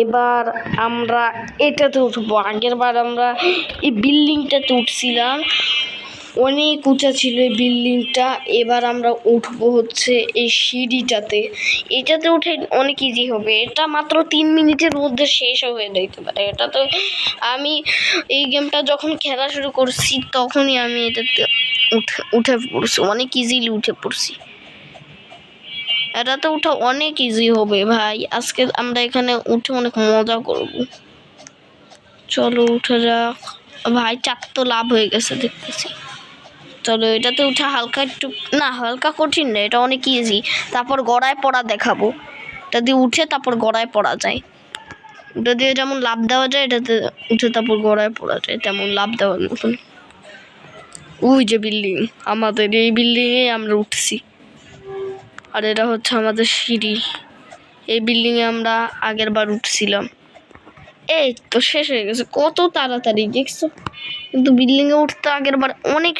এবার আমরা এটাতে উঠবো। আগের বার আমরা এই বিল্ডিংটাতে উঠছিলাম, অনেক উঁচা ছিল এই বিল্ডিংটা। এবার আমরা উঠবো হচ্ছে এই সিঁড়িটাতে। এটাতে উঠে অনেক ইজি হবে। এটা মাত্র 3 মিনিটের মধ্যে শেষ হয়ে যেতে পারে। এটাতে আমি এই গেমটা যখন খেলা শুরু করছি তখনই আমি এটাতে উঠে পড়ছি, অনেক ইজিলি উঠে পড়ছি। এটাতে উঠা অনেক ইজি হবে ভাই। আজকে আমরা এখানে উঠে অনেক মজা করব। চলো উঠে যাক ভাই। 4 তো লাভ হয়ে গেছে দেখতেছি। চলো এটাতে উঠা হালকা একটু, না হালকা কঠিন না, এটা অনেক ইজি। তারপর গড়ায় পড়া দেখাবো। এটা দিয়ে উঠে তারপর গড়ায় পড়া যায়। ওটা দিয়ে যেমন লাভ দেওয়া যায়, এটাতে উঠে তারপর গড়ায় পড়া যায় তেমন লাভ দেওয়ার মতন। ওই যে বিল্ডিং, আমাদের এই বিল্ডিংয়ে আমরা উঠছি। আর এটা হচ্ছে আমাদের সিঁড়ি। এই বিল্ডিংয়ে আমরা আগের বার উঠছিলাম। এই তো শেষ হয়ে গেছে কত তাড়াতাড়ি দেখছো। কিন্তু বিল্ডিংয়ে উঠতে আগের বার অনেক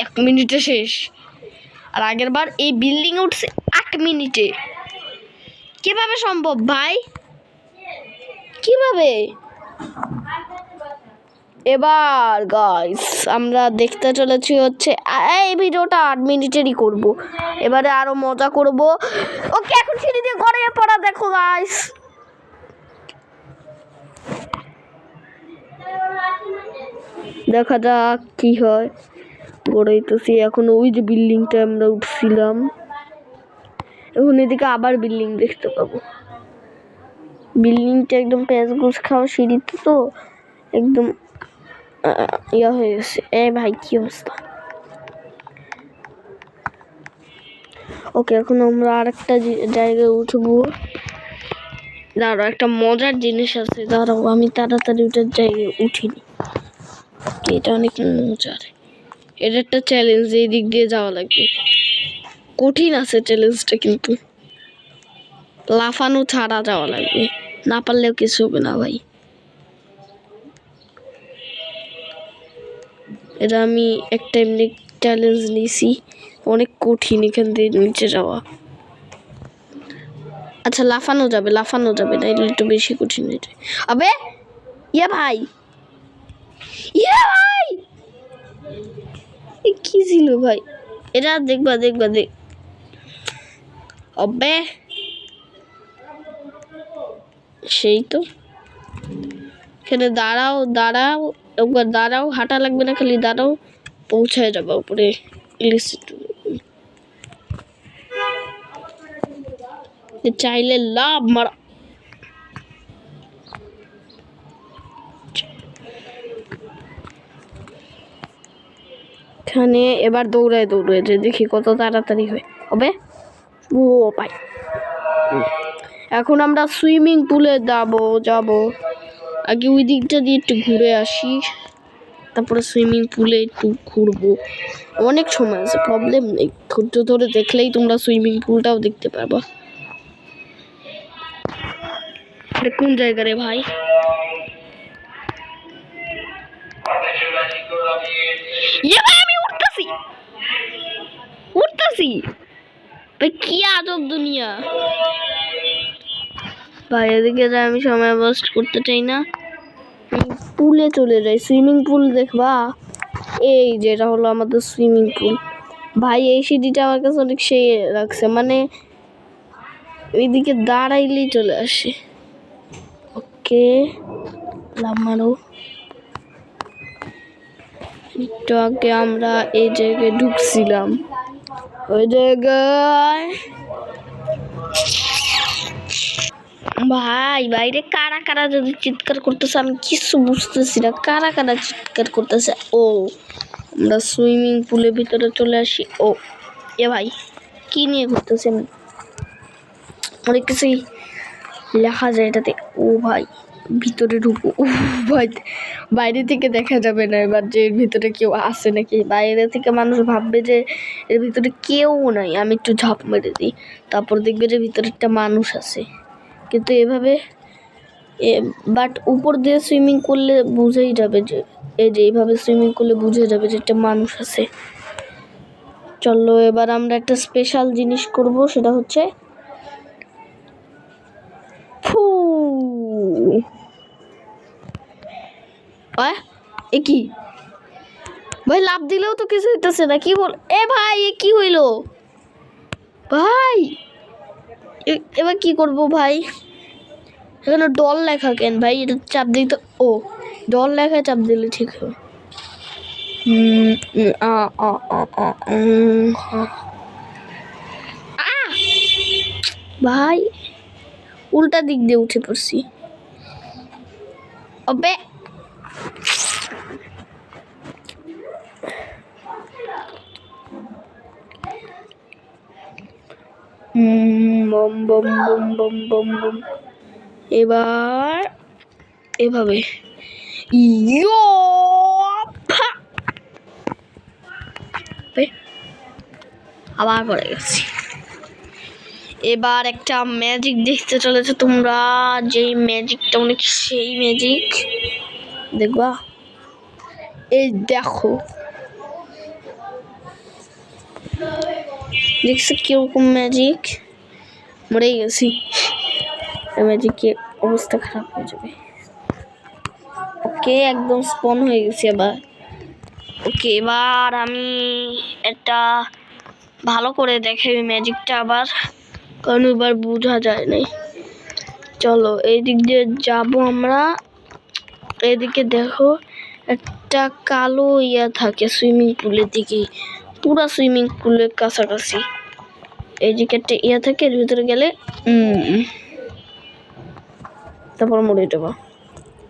1 মিনিটে শেষ। আর আগের বার এই বিল্ডিংয়ে উঠছে 8 মিনিটে। কিভাবে সম্ভব ভাই, কিভাবে? এবার গাইস আমরা দেখতে চলেছি হচ্ছে এই ভিডিওটা 8 মিনিটেরই করব। এবারে আরো মজা করব। ওকে এখন সিঁড়ি দিয়ে গড়িয়ে পড়া দেখো গাইস। দেখা যাক কি হয়। গড়াইতেছি এখন। ওই যে বিল্ডিংটা আমরা উঠছিলাম, এখন এদিকে আবার বিল্ডিং দেখতে পাবো। বিল্ডিংটা একদম প্যাঁচ গোছ খাওয়া সিঁড়িতে তো একদম ইয়া হয়ে গেছে। ভাই কি অবস্থা। ওকে এখন আমরা আরেকটা জায়গায় উঠবো। দাঁড়াও একটা মজার জিনিস আছে, দাঁড়াও আমি তাড়াতাড়ি ওটার জায়গায় উঠিনি। এটা অনেক মজার। এটা একটা চ্যালেঞ্জ, এই দিক দিয়ে যাওয়া লাগবে। কঠিন আছে চ্যালেঞ্জটা, কিন্তু লাফানো ছাড়া যাওয়া লাগবে, না পারলেও কিছু হবে না ভাই। এটা আমি একটা এমনি চ্যালেঞ্জ নিয়েছি, অনেক কঠিন এখান দিয়ে নিচে যাওয়া। আচ্ছা লাফানো যাবে, লাফানো যাবে না, এটা একটু বেশি কঠিন। এটা আবে ভাই, ভাই কি ছিল ভাই? এটা দেখবা দেখবা দেখ। অবে সেই তো এখানে দাঁড়াও দাঁড়াও, একবার দাঁড়াও, হাঁটা লাগবে না, খালি দাঁড়াও, পৌঁছায় যাবা উপরে। চাইলে লাভ মারা। এখানে এবার দৌড়ায় দৌড়ায় যে দেখি কত তাড়াতাড়ি হয় হবে। ও ভাই এখন আমরা সুইমিং পুলে যাব। আগে ওই দিকটা দিয়ে একটু ঘুরে আসি, তারপরে সুইমিং পুলে একটু ঘুরবো। অনেক সময় আছে, প্রবলেম নেই। ধৈর্য ধরে দেখলেই তোমরা সুইমিং পুলটাও দেখতে পারবা। এটা কোন জায়গা রে ভাই? আমি উঠতেছি ভাই, কি আজব দুনিয়া ভাই। এদিকে যাই, আমি সময় ওয়েস্ট করতে চাই না, পুলে চলে যাই। সুইমিং পুল দেখবা, এই যেটা হলো আমাদের সুইমিং পুল। ভাই এই সিঁড়িটা আমার কাছে অনেক সেই লাগছে, মানে এইদিকে দাঁড়াইলেই চলে আসে। ওকে লাভ মারো। একটু আগে আমরা এই জায়গায় ঢুকছিলাম, ওই জায়গায় ভাই বাইরে কারা কারা যদি চিৎকার করতেছে আমি কিছু বুঝতেছি না। কারা কারা চিৎকার করতেছে। ও আমরা সুইমিং পুলের ভিতরে চলে আসি। ও ভাই কি নিয়ে ঘুরতেছি আমি, অনেক কিছুই লেখা যায় এটাতে। ও ভাই ভিতরে ঢুকবো। ও ভাই বাইরে থেকে দেখা যাবে না এবার যে এর ভিতরে কেউ আসে নাকি। বাইরে থেকে মানুষ ভাববে যে এর ভিতরে কেউ নাই। আমি একটু ঝাঁপ মেরে দিই, তারপর দেখবে যে ভিতরে একটা মানুষ আছে। কিন্তু এভাবে বাট উপর দিয়ে সুইমিং করলে বুঝেই যাবে যে এই যে এইভাবে সুইমিং করলে বুঝে যাবে যে একটা মানুষ আছে। চলো এবার আমরা একটা স্পেশাল জিনিস করব, সেটা হচ্ছে তুমি। এ কি ভাই, লাভ দিলেও তো কিছু হইতেছে না, কি বল? এ ভাই এ কি হইলো ভাই? এবার কি করব ভাই? এখানে ডল লেখা কেন ভাই? এটা চাপ দিতে, ও ডল লেখা চাপ দিলে ঠিক হবে। ভাই উল্টা দিক দিয়ে উঠে পড়ছি। অবে বম বম বম বম বম বম। এবার এভাবে ইয়ো আবার পড়ে গেছি। এবার একটা ম্যাজিক দেখতে চলেছে তোমরা, যেই ম্যাজিকটা অনেক সেই ম্যাজিক দেখবা। এই দেখো, দেখছো কিরকম ম্যাজিক? মরেই গেছি, ম্যাজিকের অবস্থা খারাপ হয়ে যাবে। ওকে একদম স্পন হয়ে গেছি আবার। ওকে এবার আমি একটা ভালো করে দেখাই ম্যাজিকটা আবার, কারণ এবার বোঝা যায় নাই। চলো এই দিক দিয়ে যাবো আমরা। এদিকে দেখো একটা কালো ইয়া থাকে সুইমিং পুলের দিকে, পুরা সুইমিং পুলের কাছাকাছি। এইদিকে একটা ইয়া থাকে, এর ভিতরে গেলে তারপর মরে যাবো।